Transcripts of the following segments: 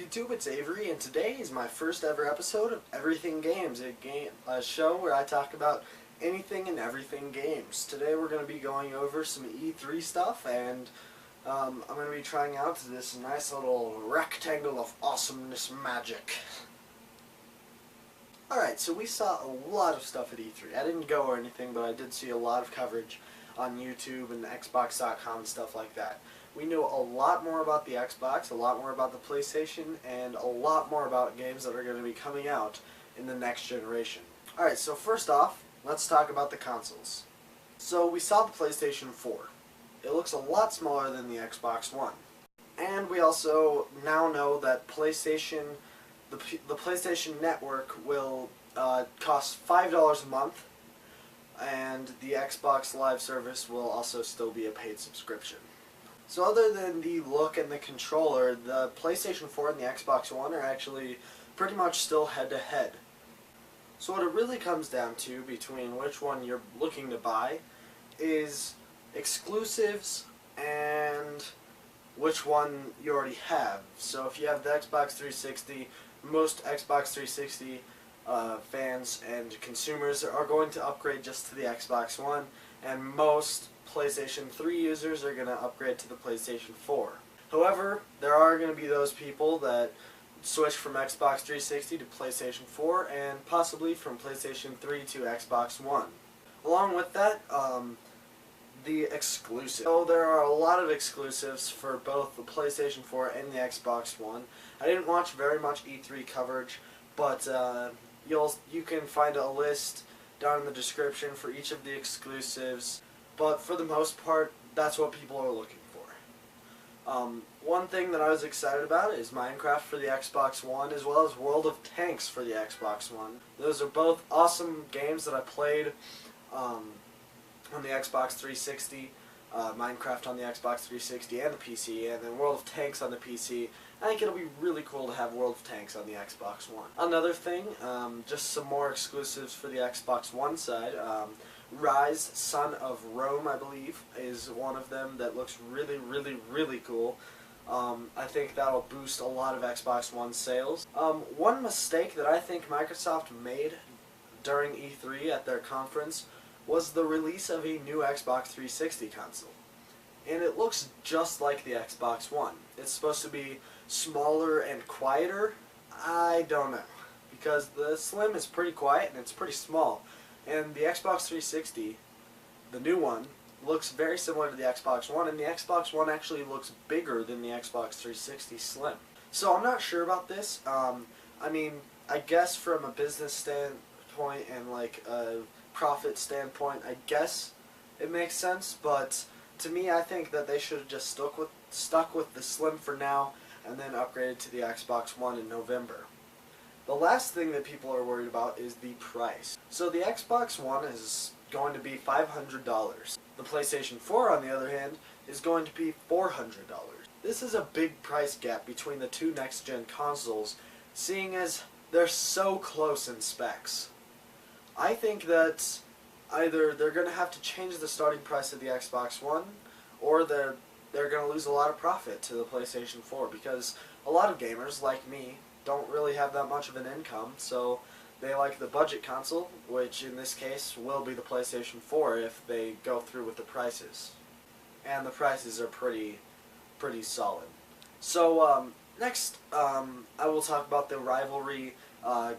YouTube? It's Avery, and today is my first ever episode of Everything Games, a show where I talk about anything and everything games. Today we're going to be going over some E3 stuff, and I'm going to be trying out this nice little rectangle of awesomeness magic. Alright, so we saw a lot of stuff at E3. I didn't go or anything, but I did see a lot of coverage on YouTube and Xbox.com and stuff like that. We knew a lot more about the Xbox, a lot more about the PlayStation, and a lot more about games that are going to be coming out in the next generation. Alright, so first off, let's talk about the consoles. So we saw the PlayStation 4. It looks a lot smaller than the Xbox One. And we also now know that the PlayStation Network will cost $5 a month, and the Xbox Live service will also still be a paid subscription. So other than the look and the controller, the PlayStation 4 and the Xbox One are actually pretty much still head-to-head. So what it really comes down to between which one you're looking to buy is exclusives and which one you already have. So if you have the Xbox 360, most Xbox 360 fans and consumers are going to upgrade just to the Xbox One, and most PlayStation 3 users are going to upgrade to the PlayStation 4. However, there are going to be those people that switch from Xbox 360 to PlayStation 4 and possibly from PlayStation 3 to Xbox One. Along with that, the exclusive. So there are a lot of exclusives for both the PlayStation 4 and the Xbox One. I didn't watch very much E3 coverage, but you can find a list down in the description for each of the exclusives. But for the most part, that's what people are looking for. One thing that I was excited about is Minecraft for the Xbox One, as well as World of Tanks for the Xbox One. Those are both awesome games that I played on the Xbox 360, Minecraft on the Xbox 360 and the PC, and then World of Tanks on the PC. I think it'll be really cool to have World of Tanks on the Xbox One. Another thing, just some more exclusives for the Xbox One side. Rise, Son of Rome, I believe, is one of them that looks really, really, really cool. I think that'll boost a lot of Xbox One sales. One mistake that I think Microsoft made during E3 at their conference was the release of a new Xbox 360 console. And it looks just like the Xbox One. It's supposed to be smaller and quieter. I don't know, because the Slim is pretty quiet and it's pretty small. And the Xbox 360, the new one, looks very similar to the Xbox One, and the Xbox One actually looks bigger than the Xbox 360 Slim. So I'm not sure about this. I mean, I guess from a business standpoint and like a profit standpoint, I guess it makes sense, but to me, I think that they should have just stuck with the Slim for now, and then upgraded to the Xbox One in November. The last thing that people are worried about is the price. So the Xbox One is going to be $500. The PlayStation 4, on the other hand, is going to be $400. This is a big price gap between the two next-gen consoles, seeing as they're so close in specs. I think that either they're going to have to change the starting price of the Xbox One, or they're going to lose a lot of profit to the PlayStation 4, because a lot of gamers, like me, don't really have that much of an income, so they like the budget console, which in this case will be the PlayStation 4 if they go through with the prices. And the prices are pretty solid. So next I will talk about the rivalry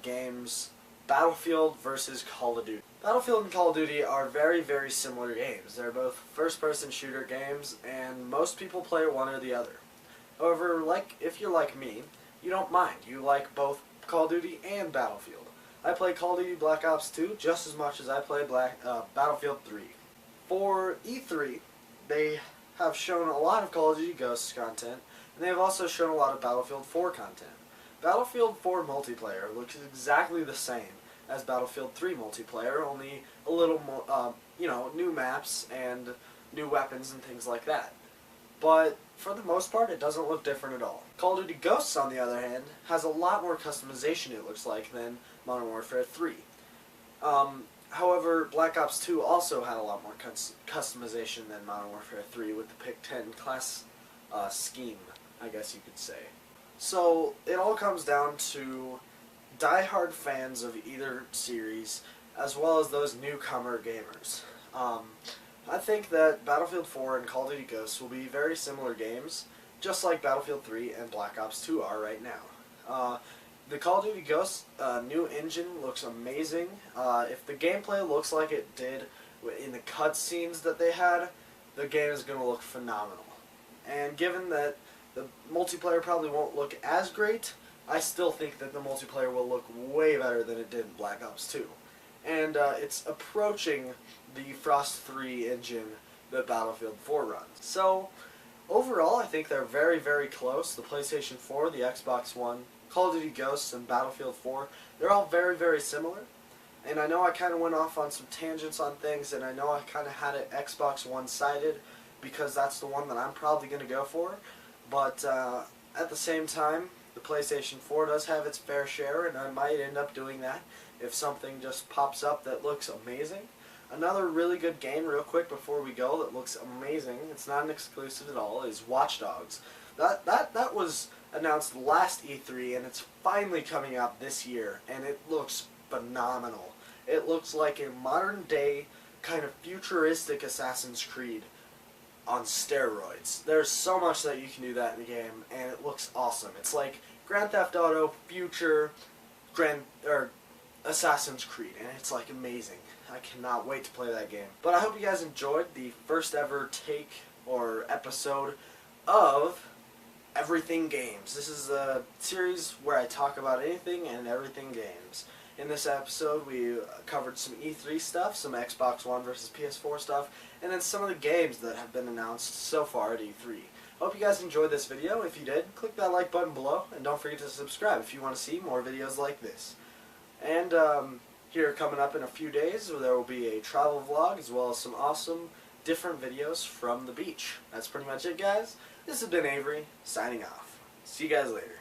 games Battlefield versus Call of Duty. Battlefield and Call of Duty are very, very similar games. They're both first-person shooter games, and most people play one or the other. However, if you're like me, you don't mind. You like both Call of Duty and Battlefield. I play Call of Duty Black Ops 2 just as much as I play Battlefield 3. For E3, they have shown a lot of Call of Duty Ghosts content, and they have also shown a lot of Battlefield 4 content. Battlefield 4 multiplayer looks exactly the same as Battlefield 3 multiplayer, only a little more, new maps and new weapons and things like that. But for the most part, it doesn't look different at all. Call of Duty Ghosts, on the other hand, has a lot more customization, it looks like, than Modern Warfare 3. However, Black Ops 2 also had a lot more customization than Modern Warfare 3 with the Pick 10 class scheme, I guess you could say. So it all comes down to die-hard fans of either series, as well as those newcomer gamers. I think that Battlefield 4 and Call of Duty Ghosts will be very similar games, just like Battlefield 3 and Black Ops 2 are right now. The Call of Duty Ghosts new engine looks amazing. If the gameplay looks like it did in the cutscenes that they had, the game is going to look phenomenal. And given that the multiplayer probably won't look as great, I still think that the multiplayer will look way better than it did in Black Ops 2. And it's approaching the Frost 3 engine that Battlefield 4 runs. So, overall, I think they're very, very close. The PlayStation 4, the Xbox One, Call of Duty Ghosts, and Battlefield 4, they're all very, very similar. And I know I kind of went off on some tangents on things, and I know I kind of had it Xbox One-sided, because that's the one that I'm probably going to go for. But at the same time, the PlayStation 4 does have its fair share, and I might end up doing that if something just pops up that looks amazing. Another really good game, real quick before we go, that looks amazing, it's not an exclusive at all, is Watch Dogs. That was announced last E3, and it's finally coming out this year, and it looks phenomenal. It looks like a modern-day, kind of futuristic Assassin's Creed on steroids. There's so much that you can do that in the game, and it looks awesome. It's like Grand Theft Auto, future, Assassin's Creed, and it's like amazing. I cannot wait to play that game. But I hope you guys enjoyed the first ever take or episode of Everything Games. This is a series where I talk about anything and everything games. In this episode, we covered some E3 stuff, some Xbox One versus PS4 stuff, and then some of the games that have been announced so far at E3. Hope you guys enjoyed this video. If you did, click that like button below, and don't forget to subscribe if you want to see more videos like this. And here coming up in a few days, there will be a travel vlog as well as some awesome different videos from the beach. That's pretty much it, guys. This has been Avery, signing off. See you guys later.